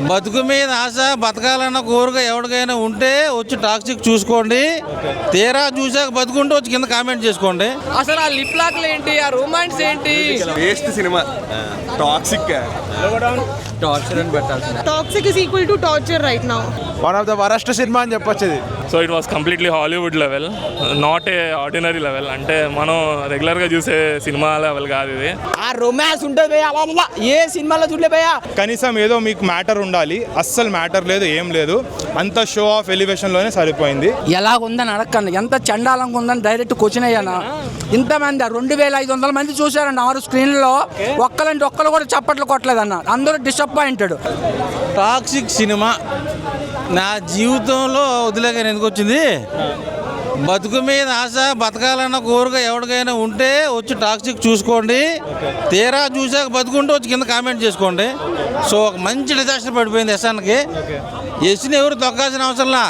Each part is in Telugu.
బతుకు మీద ఆశ, బతకాలన్న కోరిక ఎవరికైనా ఉంటే వచ్చి టాక్సిక్ చూసుకోండి. తీరా చూసాక బతుకుంటే వచ్చి కింద కామెంట్ చేసుకోండి. అసలు ఆ లిప్ లాక్లు ఏంటి, ఆ రొమాన్స్ ఏంటి? Waste cinema. టాక్సిక్ టార్చర్ అని పెట్టాల్సింది. Toxic is equal to torture right now. One of the worst cinema అని చెప్పొచ్చు ఇది. So it was completely Hollywood level, not a ordinary level. అంటే మనం రెగ్యులర్గా చూసే సినిమా లెవెల్ కాదు ఇది. ఆ రొమాన్స్ ఉంటుంది భయ్యా, ఏ సినిమాలో చూడలే భయ్యా. కనీసం ఏదో మీకు మ్యాటర్ ఉండాలి, అస్సలు మ్యాటర్ లేదు, ఏం లేదు. అంత షో ఆఫ్ ఎలివేషన్లోనే సరిపోయింది. ఎలా ఉందని అడగండి, ఎంత చండాలంగా ఉందని డైరెక్ట్ క్వశ్చన్ అయ్యాను. ఇంతమంది 2500 మంది చూశారండి 6 స్క్రీన్లో. ఒక్కలంటే ఒక్కరు కూడా చప్పట్లు కొట్టలేదన్న, అందరూ డిసప్పాయింటెడ్. టాక్సిక్ సినిమా నా జీవితంలో వదిలేక ఎందుకు వచ్చింది. బతుకు మీద ఆశ, బతకాలన్న కోరిక ఎవరికైనా ఉంటే వచ్చి టాక్సిక్ చూసుకోండి. తీరా చూసాక బతుకుంటే వచ్చి కింద కామెంట్ చేసుకోండి. సో ఒక మంచి డిజాస్టర్ పడిపోయింది యశానికి. యశ్ని ఎవరు తొక్కాల్సిన అవసరంలా,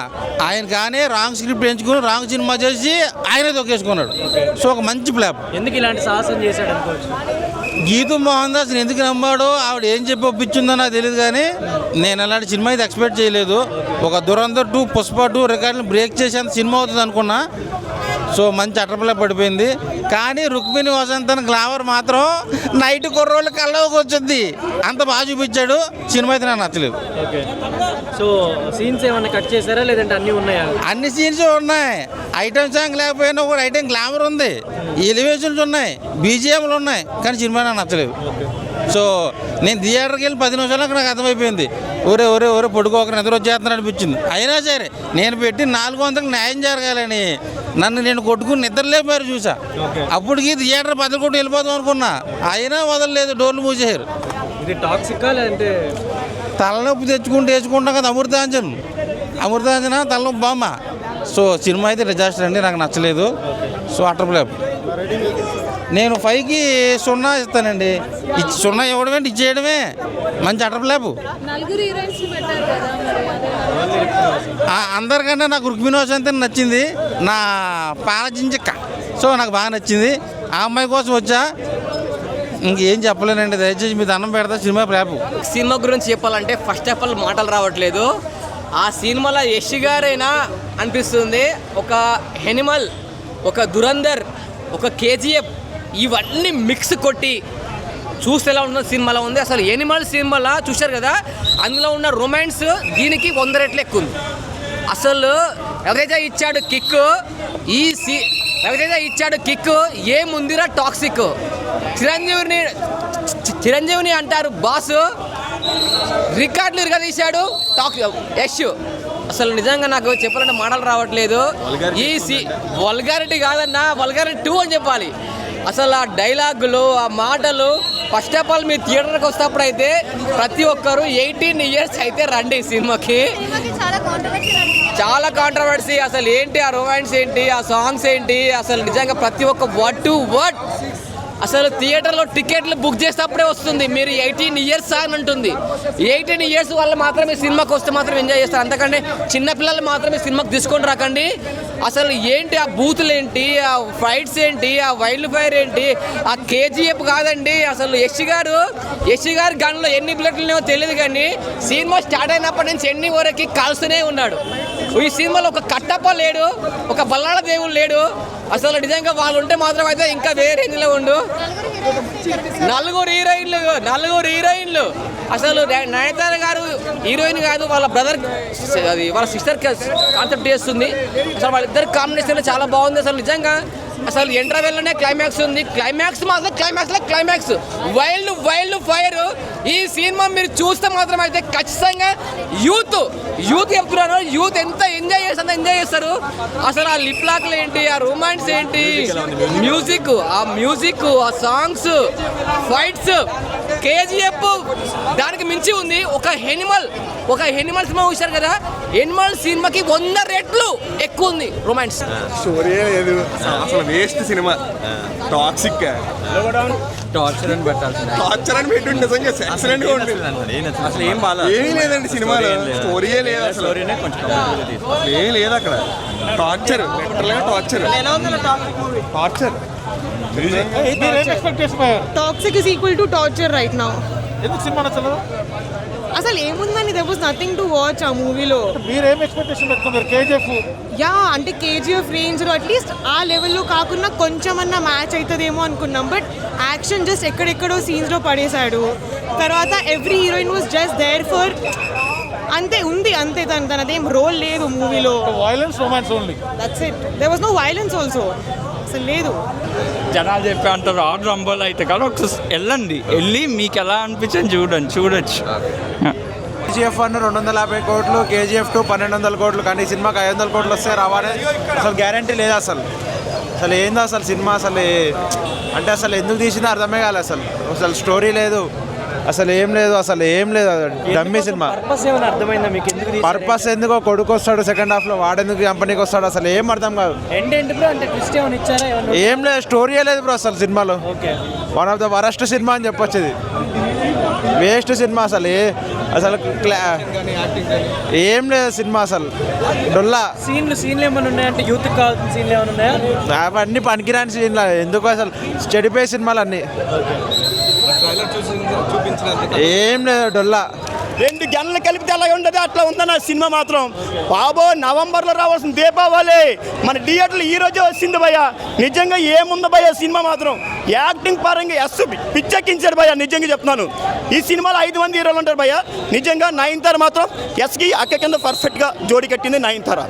ఆయన కానీ రాంగ్ స్క్రిప్ట్ ఎంచుకుని రాంగ్ సినిమా చేసి ఆయనే తొక్కేసుకున్నాడు. సో ఒక మంచి ప్లాప్. ఎందుకు ఇలాంటి సాహసం చేశాడు అనుకోవచ్చు. గీతూ మోహన్ దాస్ ఎందుకు నమ్మాడో, ఆవిడ ఏం చెప్పి ఒప్పించిందో నాకు తెలియదు. కానీ నేను అలాంటి సినిమా అయితే ఎక్స్పెక్ట్ చేయలేదు. ఒక దురంధర్ 2, పుష్ప 2 రికార్డులు బ్రేక్ చేసేంత సినిమా అవుతుంది అనుకున్నా. సో మంచి అటర్పలే పడిపోయింది. కానీ రుక్మిణి వసంతన్ గ్లామర్ మాత్రం నైట్ కుర్రోళ్ళు కళ్ళకి వచ్చింది. అంత బాగా చూపించాడు. సినిమా అయితే నాకు నచ్చలేదు. ఓకే, సో సీన్స్ ఏమన్నా కట్ చేశారా లేదంటే అన్నీ ఉన్నాయా? అన్ని సీన్స్ ఉన్నాయి. ఐటమ్ సాంగ్ లేకపోయినా కూడా ఐటమ్ గ్లామర్ ఉంది, ఎలివేషన్స్ ఉన్నాయి, బీజిఎంలు ఉన్నాయి. కానీ సినిమా నాకు నచ్చలేదు. సో నేను థియేటర్కి వెళ్ళి 10 నిమిషాలకు నాకు అర్థమైపోయింది. ఒరే ఒరే ఒరే పొడుకోక నిద్ర వచ్చేస్తున్నా అనిపించింది. అయినా సరే నేను పెట్టి 400కి న్యాయం జరగాలని నన్ను నేను కొట్టుకుని నిద్రలేపారు చూసా. అప్పటికి థియేటర్ 10 కోట్లు వెళ్ళిపోదాం అనుకున్నా, అయినా వదలలేదు, డోర్లు మూసేశారు. ఇది టాక్సికా లేదంటే తలనొప్పి వేసుకుంటాం కదా అమృతాంజన తలనొప్పి బామ్మ. సో సినిమా అయితే డిజాస్టర్ అండి, నాకు నచ్చలేదు. సో అటర్ప్లాప్ నేను 5కి 0 ఇస్తానండి. 0 ఇవ్వడమే ఇచ్చేయడమే మంచి అటర్ప్లాప్. అందరికన్నా నాకు రుక్మిణి వసంతన్ నచ్చింది, నా పాలజించక్క. సో నాకు బాగా నచ్చింది. ఆ అమ్మాయి కోసం వచ్చా, ఇంకేం చెప్పలేనండి. దయచేసి మీ దండం పెడతా. Cinema flop. సినిమా గురించి చెప్పాలంటే ఫస్ట్ ఆఫ్ ఆల్ మాటలు రావట్లేదు. ఆ సినిమాలో యష్ గారైనా అనిపిస్తుంది, ఒక ఎనిమల్, ఒక దురంధర్, ఒక కేజీఎఫ్ ఇవన్నీ మిక్స్ కొట్టి చూస్తే ఎలా ఉన్న సినిమాలో ఉంది. అసలు ఎనిమల్ సినిమాలో చూశారు కదా, అందులో ఉన్న రొమాన్స్ దీనికి 100 రెట్లు ఎక్కువ ఉంది. అసలు రవితేజ ఇచ్చాడు కిక్, ఏముందిరా టాక్సిక్. చిరంజీవిని అంటారు బాసు, రికార్డులు ఇరగదీశాడు యష్. అసలు నిజంగా నాకు చెప్పాలంటే మాటలు రావట్లేదు. వల్గారిటీ కాదన్నా, వల్గారిటీ 2 అని చెప్పాలి. అసలు ఆ డైలాగులు, ఆ మాటలు. ఫస్ట్ ఆఫ్ ఆల్ మీరు థియేటర్కి వస్తేప్పుడు అయితే ప్రతి ఒక్కరు 18 ఇయర్స్ అయితే రండి సినిమాకి. చాలా కాంట్రవర్సీ. అసలు ఏంటి ఆ రొమాన్స్ ఏంటి, ఆ సాంగ్స్ ఏంటి, అసలు నిజంగా ప్రతి ఒక్క వర్డ్ టు వర్డ్. అసలు థియేటర్లో టికెట్లు బుక్ చేసేటప్పుడే వస్తుంది, మీరు 18 ఇయర్స్ అని ఉంటుంది. 18 ఇయర్స్ వాళ్ళు మాత్రమే సినిమాకి వస్తే మాత్రం ఎంజాయ్ చేస్తారు. అంతకంటే చిన్నపిల్లలు మాత్రమే సినిమాకి తీసుకొని రాకండి. అసలు ఏంటి ఆ బూతులు ఏంటి, ఆ ఫైట్స్ ఏంటి, ఆ వైల్డ్ ఫైర్ ఏంటి, ఆ కేజీఎఫ్ కాదండి. అసలు యష్ గారు గన్లో ఎన్ని బుల్లెట్లున్నాయో తెలియదు, కానీ సినిమా స్టార్ట్ అయినప్పటి నుంచి ఎన్ని వరకు కాల్స్తూనే ఉన్నాడు. ఈ సినిమాలో ఒక కట్టప్ప లేడు, ఒక బల్లాడ దేవుడు లేడు. అసలు నిజంగా వాళ్ళు ఉంటే మాత్రం అయితే ఇంకా వేరే రేంజ్లో ఉండు. 4 హీరోయిన్లు. అసలు నయనతార గారు హీరోయిన్ కాదు, వాళ్ళ బ్రదర్, అది వాళ్ళ సిస్టర్ కాన్సెప్ట్ చేస్తుంది. అసలు వాళ్ళిద్దరు కాంబినేషన్ చాలా బాగుంది. అసలు నిజంగా అసలు ఇంటర్వెల్లోనే క్లైమాక్స్ ఉంది. క్లైమాక్స్ మాత్రం క్లైమాక్స్ వైల్డ్ ఫైర్. ఈ సినిమా మీరు చూస్తే మాత్రం అయితే ఖచ్చితంగా యూత్ చెప్తున్నాను, యూత్ ఎంత ఎంజాయ్ చేస్తారు. అసలు ఆ లిప్ లాక్లు ఏంటి, ఆ రొమాన్స్ ఏంటి, మ్యూజిక్, ఆ సాంగ్స్, ఫైట్స్, కేజీఎఫ్ దానికి మించి ఉంది. ఒక ఎనిమల్ సినిమా చూశారు కదా, ఎనిమల్ సినిమాకి 100 రెట్లు ఎక్కువ ఉంది రొమాన్స్. స్టోరీ లేదు, అసలు వేస్ట్ సినిమా. టాక్సిక్ టార్చర్ అని పెట్టాల్సింది. టార్చర్ అని పెట్టి నిజంగా ఎక్సలెంట్ గా ఉంది. అసలు ఏం బాగా ఏమీ లేదండి సినిమాలో, స్టోరీయే లేదు అసలు. ఏం లేదు అక్కడ. Torture toxic is equal to torture right now. ఎందుకు సినిమా నచ్చలేదు? అసలు ఏముందని there was nothing to watch ఆ మూవీలో. మీరేం ఎక్స్పెక్టేషన్ పెట్టుకున్నారు కేజీఎఫ్? యా అంటే కేజీఎఫ్ రేంజ్లో అట్లీస్ట్ ఆ లెవెల్లో కాకుండా కొంచెమన్నా మ్యాచ్ అవుతుందేమో అనుకున్నాం. బట్ యాక్షన్ జస్ట్ ఎక్కడెక్కడో సీన్స్లో పడేశాడు. తర్వాత every heroine was just there for అంతే ఉంది, అంతే తనదేం రోల్ లేదు మూవీలో. Violence romance only. That's it. There was no violence also, అసలు లేదు. జనాలు చెప్పే అంత రాడ్ రంబోల్ అయితే కానీ ఒకసారి వెళ్ళి మీకు ఎలా అనిపించింది చూడొచ్చు. కేజీఎఫ్ 1 250 కోట్లు, కేజీఎఫ్ 2 1200 కోట్లు, కానీ ఈ సినిమాకి 500 కోట్లు వస్తే రావాలి అసలు గ్యారంటీ లేదు. అసలు ఏందో అసలు సినిమా అసలు అంటే అసలు ఎందుకు తీసిందో అర్థమే కాలేదు. అసలు స్టోరీ లేదు, అసలు ఏం లేదు డమ్మీ సినిమా. అర్థమైందా మీకు? ఎందుకు పర్పస్ ఎందుకో కొడుకు వస్తాడు సెకండ్ హాఫ్లో, వాడెందుకు కంపెనీకి వస్తాడు అసలు ఏం అర్థం కాదు. ఏం లేదు, స్టోరీయే లేదు బ్రో అసలు సినిమాలో. One of the worst cinema అని చెప్పొచ్చు. ఇది వేస్ట్ సినిమా అసలు. ఏం లేదు సినిమా అసలు డొల్లా. సీన్లు ఏమైనా ఉన్నాయంటే యూత్ కావాల్సిన సీన్లు ఏమైనా ఉన్నాయా? అవన్నీ పనికిరాని సీన్లు ఎందుకు అసలు చెడిపోయే సినిమాలు అన్నీ. ఏం లేదు డొల్లా. 2 గంటలు కలిపితే ఎలాగ ఉండదు అట్లా ఉందన్న సినిమా మాత్రం. బాబో నవంబర్లో రావాల్సిన దీపావళి మన థియేటర్లు ఈ రోజే వచ్చింది భయ్య. నిజంగా ఏముంది భయ్య సినిమా మాత్రం. యాక్టింగ్ పరంగా పిచ్చెక్కించాడు భయ్య, నిజంగా చెప్తున్నాను. ఈ సినిమాలో 5 మంది హీరోలు ఉంటారు భయ్య. నిజంగా నయనతార మాత్రం ఎస్కి అక్క కింద పర్ఫెక్ట్గా జోడి కట్టింది నయనతార.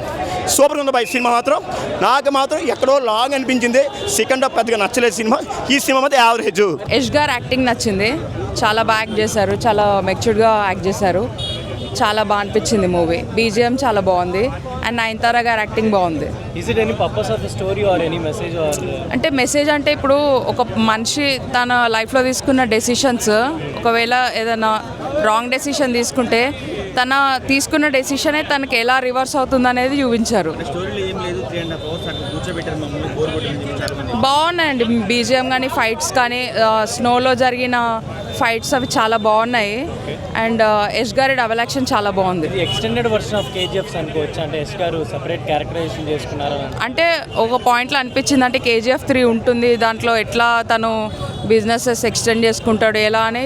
సూపర్ ఉంది భయ్య సినిమా మాత్రం. నాకు మాత్రం ఎక్కడో లాంగ్ అనిపించింది. సెకండ్ హాఫ్ పెద్దగా నచ్చలేదు సినిమా. ఈ సినిమా మాత్రం యావరేజ్. యష్ గారు యాక్టింగ్ నచ్చింది, చాలా బాగా యాక్ట్ చేశారు, చాలా మెచ్యూర్డ్గా యాక్ట్ చేశారు, చాలా బాగా అనిపించింది మూవీ. బీజిఎం చాలా బాగుంది అండ్ నయనతార గారు యాక్టింగ్ బాగుంది. Is it any purpose of the story or any message? అంటే మెసేజ్ అంటే ఇప్పుడు ఒక మనిషి తన లైఫ్లో తీసుకున్న డెసిషన్స్, ఒకవేళ ఏదైనా రాంగ్ డెసిషన్ తీసుకుంటే తన తీసుకున్న డెసిషనే తనకి ఎలా రివర్స్ అవుతుంది అనేది చూపించారు. బాగున్నాయండి బీజిఎం కానీ ఫైట్స్ కానీ, స్నోలో జరిగిన ఫైట్స్ అవి చాలా బాగున్నాయి అండ్ యష్ గారి డబల్ యాక్షన్ చాలా బాగుంది. ఎక్స్టెండెడ్ వర్షన్ ఆఫ్ కేజీఎఫ్ అనుకోవచ్చు. అంటే యష్ గారు సెపరేట్ క్యారెక్టరైజేషన్ చేసుకున్నారు. అంటే ఒక పాయింట్లో అనిపించింది అంటే కేజీఎఫ్ 3 ఉంటుంది, దాంట్లో ఎట్లా తను బిజినెసెస్ ఎక్స్టెండ్ చేసుకుంటాడు ఎలా అని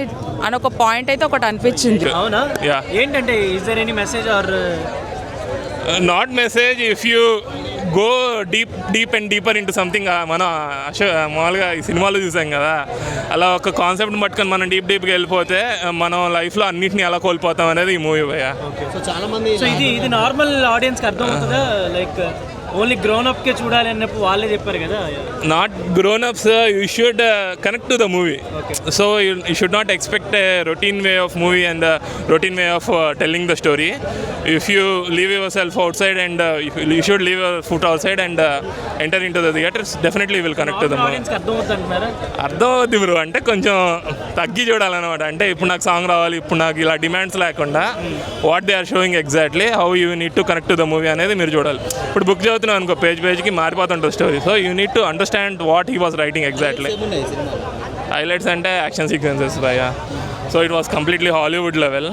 ఒక పాయింట్ అయితే ఒకటి అనిపించింది. అవునా? ఏంటంటే is there any message or not message? If you go deep and deeper into something, మనం మామూలుగా ఈ సినిమాలో చూసాం కదా, అలా ఒక కాన్సెప్ట్ని పట్టుకొని మనం డీప్గా వెళ్ళిపోతే మనం లైఫ్లో అన్నింటినీ ఎలా కోల్పోతాం అనేది ఈ మూవీ భయ్యా. సో ఇది నార్మల్ ఆడియన్స్కి అర్థం అవుతుందా? లైక్ ఓన్లీ గ్రోన్ అప్కే చూడాలి అన్నప్పుడు వాళ్ళే చెప్పారు కదా. Not grown apps, you should connect to the movie. So you should not expect A routine way of movie and routine way of telling the story. If you leave your self out side and you should leave your foot out side and enter in to the theatres, definitely will connect to the movie. అర్థం అవుద్ది బ్రో, అంటే కొంచెం తగ్గి చూడాలన్నమాట. అంటే ఇప్పుడు నాకు సాంగ్ రావాలి, ఇప్పుడు నాకు ఇలా డిమాండ్స్ లేకుండా what they are showing exactly how you need to connect to the movie అనేది మీరు చూడాలి. ఇప్పుడు బుక్ చదువుతున్నాను అనుకో, పేజ్కి మారిపోతుంటుంది story. So you need to understand what he was writing exactly. Highlights అంటే యాక్షన్ సీక్వెన్సెస్ భయ్యా. So it was completely Hollywood level,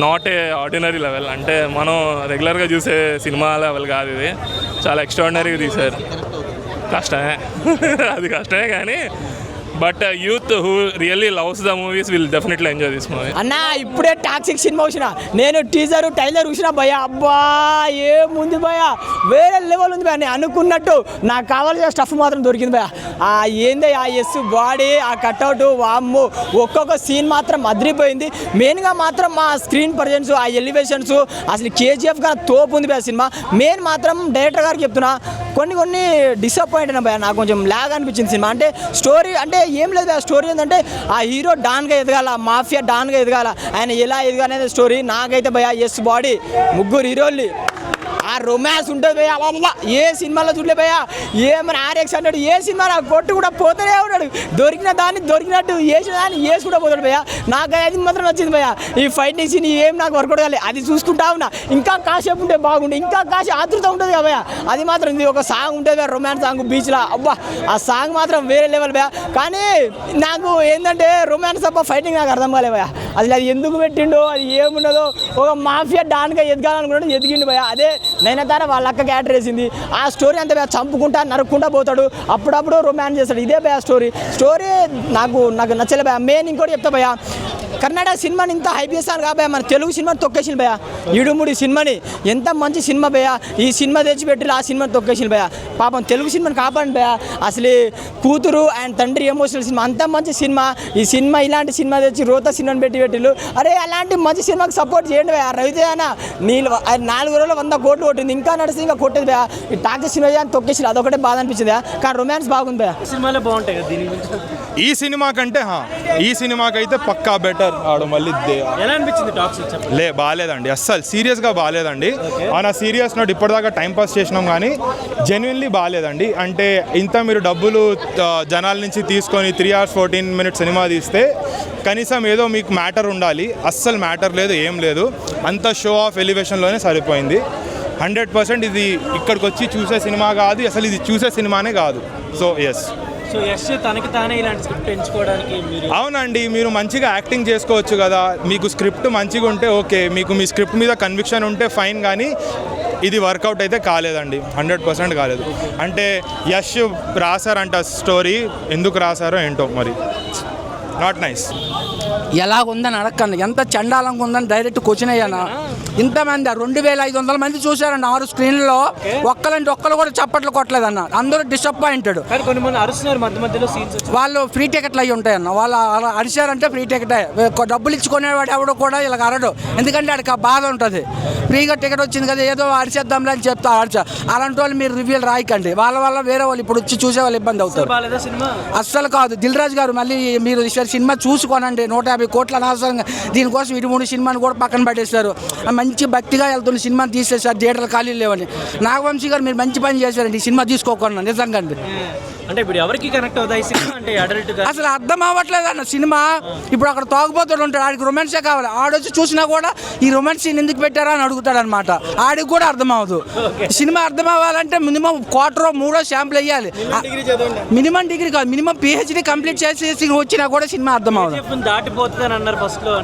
not a ordinary level. అంటే మనం రెగ్యులర్గా చూసే సినిమా లెవెల్ కాదు ఇది, చాలా ఎక్స్ట్రాడినరీగా తీశారు. కష్టమే అది కష్టమే కానీ but youth who really loves the movies will definitely enjoy this movie. అన్న ఇప్పుడే టాక్సిక్ సినిమా చూసిన నేను, టీజర్ టైలర్ చూసిన భయ, అబ్బా ఏముంది భయ, వేరే లెవెల్ ఉంది భయ. నేను అనుకున్నట్టు నాకు కావాల్సిన స్టఫ్ మాత్రం దొరికింది భయ. ఆ ఏంది ఆ ఎస్ బాడీ, ఆ కట్అవుట్, వామ్ము ఒక్కొక్క సీన్ మాత్రం అదిరిపోయింది. మెయిన్గా మాత్రం మా స్క్రీన్ ప్రజెన్స్, ఆ ఎలివేషన్స్, అసలు కేజీఎఫ్ గారు తోపు ఉంది భయ సినిమా. మెయిన్ మాత్రం డైరెక్టర్ గారికి చెప్తున్నా, కొన్ని డిసప్పాయింట్ అయినా భయ, నాకు కొంచెం లాగ్ అనిపించింది సినిమా. అంటే స్టోరీ అంటే ఏం లేదు, ఆ స్టోరీ ఏంటంటే ఆ హీరో డాన్గా ఎదగాల, మాఫియా డాన్గా ఎదగాల, ఆయన ఎలా ఎదగాలనేది స్టోరీ. నాకైతే భయ ఎస్ బాడీ, 3 హీరోల్ని ఆ రొమాన్స్ ఉంటుంది భయ. అబ్బా ఏ సినిమాలో చూడలే భయ, ఏమైనా ఆర్ఎక్స్ అన్నాడు, ఏ సినిమా నాకు కొట్టు కూడా పోతూనే ఉన్నాడు, దొరికిన దాన్ని దొరికినట్టు వేసిన దాన్ని వేసి కూడా పోతాడు భయ. నాకు అది మాత్రం నచ్చింది భయ. ఈ ఫైటింగ్ సీన్ ఏం నాకు వర్కౌట్ కాలేదు, అది చూసుకుంటా ఉన్నా. ఇంకా కాసేపు ఉంటే బాగుండే, ఇంకా కాసేపు ఆతృత ఉంటుంది కదా భయ. అది మాత్రం ఇది ఒక సాంగ్ ఉంటుంది భయ, రొమాన్స్ సాంగ్ బీచ్లో, అబ్బా ఆ సాంగ్ మాత్రం వేరే లెవెల్ భయ. కానీ నాకు ఏంటంటే రొమాన్స్ తప్ప ఫైటింగ్ నాకు అర్థం కాలే భయ. అసలు అది ఎందుకు పెట్టిండో, అది ఏమున్నదో, ఒక మాఫియా డాన్గా ఎదగాలనుకున్నాడు, ఎదిగిండు భయ. అదే నయనతార వాళ్ళ అక్క క్యారెక్టర్ వేసింది. ఆ స్టోరీ అంతా భయ, చంపుకుంటా నరుక్కుంటా పోతాడు, అప్పుడప్పుడు రొమాన్స్ చేస్తాడు, ఇదే భయ స్టోరీ నాకు నచ్చలే భయ. మెయిన్ ఇంకోటి చెప్తా భయ, కర్ణాటక సినిమాని ఇంత హైప్ చేస్తాను కాబోయా మన తెలుగు సినిమాని తొక్కేసింది భయ ఇడుముడి సినిమాని ఎంత మంచి సినిమా భయ ఈ సినిమా తెచ్చిపెట్టి ఆ సినిమాని తొక్కేసింది భయ పాపం తెలుగు సినిమాని కాపాడండి భయ అసలు కూతురు అండ్ తండ్రి ఎమోషనల్ సినిమా అంత మంచి సినిమా ఈ సినిమా ఇలాంటి సినిమా తెచ్చి రోత సినిమాని పెట్టిళ్ళు అరే అలాంటి మంచి సినిమాకి సపోర్ట్ చేయండి భయ రవితేజ నీళ్ళు 4 రోజులు 100 కోట్లు కొట్టింది ఇంకా నడిచి ఇంకా కొట్టేది భయ ఈ టాక్సీ సినిమా అని తొక్కేసి అదొకటే బాధ అనిపించింది కానీ రొమాన్స్ బాగుంది భయ సినిమాలో బాగుంటాయి కదా దీని గురించి ఈ సినిమా కంటే ఈ సినిమాకైతే పక్కా బెటర్ ఆడు మళ్ళీ ఎలా అనిపించింది టాక్సిక్ చెప్పండి బాగాలేదండి అస్సలు సీరియస్గా బాగాలేదండి ఆ సీరియస్ నోట్ ఇప్పటిదాకా టైం పాస్ చేసినాం కానీ జెన్యున్లీ బాగాలేదండి అంటే ఇంత మీరు డబ్బులు జనాల నుంచి తీసుకొని 3 hours 14 minutes సినిమా తీస్తే కనీసం ఏదో మీకు మ్యాటర్ ఉండాలి అస్సలు మ్యాటర్ లేదు ఏం లేదు అంత షో ఆఫ్ ఎలివేషన్లోనే సరిపోయింది 100% ఇది ఇక్కడికి వచ్చి చూసే సినిమా కాదు అసలు ఇది చూసే సినిమానే కాదు సో ఎస్ సో యశ్ తనకి తానే ఇలాంటి స్క్రిప్ట్ ఎంచుకోవడానికి మీరు అవునండి మీరు మంచిగా యాక్టింగ్ చేసుకోవచ్చు కదా మీకు స్క్రిప్ట్ మంచిగా ఉంటే ఓకే మీకు మీ స్క్రిప్ట్ మీద కన్విక్షన్ ఉంటే ఫైన్ కానీ ఇది వర్కౌట్ అయితే కాలేదండి 100% కాలేదు అంటే యశ్ రాశారంట స్టోరీ ఎందుకు రాశారో ఏంటో మరి నాట్ నైస్ ఎలాగుందని అడగండి ఎంత చండాలంగా ఉందని డైరెక్ట్ క్వశ్చన్ అయ్యానా ఇంతమంది 2500 మంది చూశారండి 6 స్క్రీన్లో ఒక్కరు కూడా చప్పట్లు కొట్టలేదన్న అందరూ డిసప్పాయింటెడ్ కొన్ని మంది అరుస్తున్నారు మధ్య మధ్యలో సీన్స్ వాళ్ళు ఫ్రీ టికెట్లు అయ్యి ఉంటాయన్న వాళ్ళు అలా అరిశారంటే ఫ్రీ టికెటే డబ్బులు ఇచ్చుకునేవాడు ఎవడు కూడా ఇలా అరడు ఎందుకంటే ఆడికి ఆ బాధ ఉంటుంది ఫ్రీగా టికెట్ వచ్చింది కదా ఏదో అరిచేద్దాంలే అని చెప్తా అరిచా అలాంటి వాళ్ళు మీరు రివ్యూలు రాయకండి వాళ్ళ వల్ల వేరే వాళ్ళు ఇప్పుడు వచ్చి చూసే వాళ్ళు ఇబ్బంది అవుతారు అస్సలు కాదు దిల్ రాజు గారు మళ్ళీ మీరు సినిమా చూసుకోనండి 150 కోట్ల అనవసరంగా దీనికోసం 23 సినిమాని కూడా పక్కన పెట్టేశారు మంచి భక్తిగా వెళ్తున్న సినిమాని తీసేసారు థియేటర్లు ఖాళీ లేవని నాగవంశీ గారు మీరు మంచి పని చేశారండి ఈ సినిమా తీసుకోకుండా నిజంగా అండి అంటే ఇప్పుడు ఎవరికి కనెక్ట్ అవుతాయి సినిమా అంటే అడల్ట్ అసలు అర్థం అవ్వట్లేదు అన్న సినిమా ఇప్పుడు అక్కడ తాగుబోతాడు ఉంటాడు ఆడికి రొమాన్సే కావాలి ఆడొచ్చి చూసినా కూడా ఈ రొమాన్స్ సీన్ ఎందుకు పెట్టారా అని అడుగుతాడు అనమాట ఆడికి కూడా అర్థం అవ్వదు సినిమా అర్థం అవ్వాలంటే మినిమం 1/4 శాంపుల్ వేయాలి మినిమం డిగ్రీ కాదు మినిమం PhD కంప్లీట్ చేసి వచ్చినా కూడా సినిమా అర్థం అవ్వదు దాటిపోతుంది అన్నారు ఫస్ట్ లో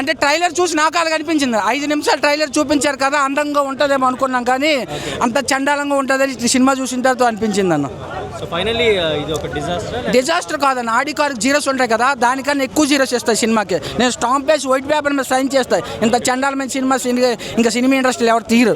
అంటే ట్రైలర్ చూసి నాకు అలా కనిపించింది 5 నిమిషాలు ట్రైలర్ చూపించారు కదా అందంగా ఉంటుందేమో అనుకున్నాం కానీ అంత చండాలంగా ఉంటుందని సినిమా చూసిన తర్వాత అనిపించింది అన్న సో ఫైనల్లీ ఇది ఒక డిజాస్టర్ కాదన్న ఆడి కారు జీరోస్ ఉంటాయి కదా దానికన్నా ఎక్కువ జీరోస్ ఇస్తాయి సినిమాకి నేను స్టాంప్ వేసి వైట్ పేపర్ మీద సైన్ చేస్తాయి ఇంత చండాలమైన సినిమా ఇంకా సినిమా ఇండస్ట్రీలో ఎవరు తీరు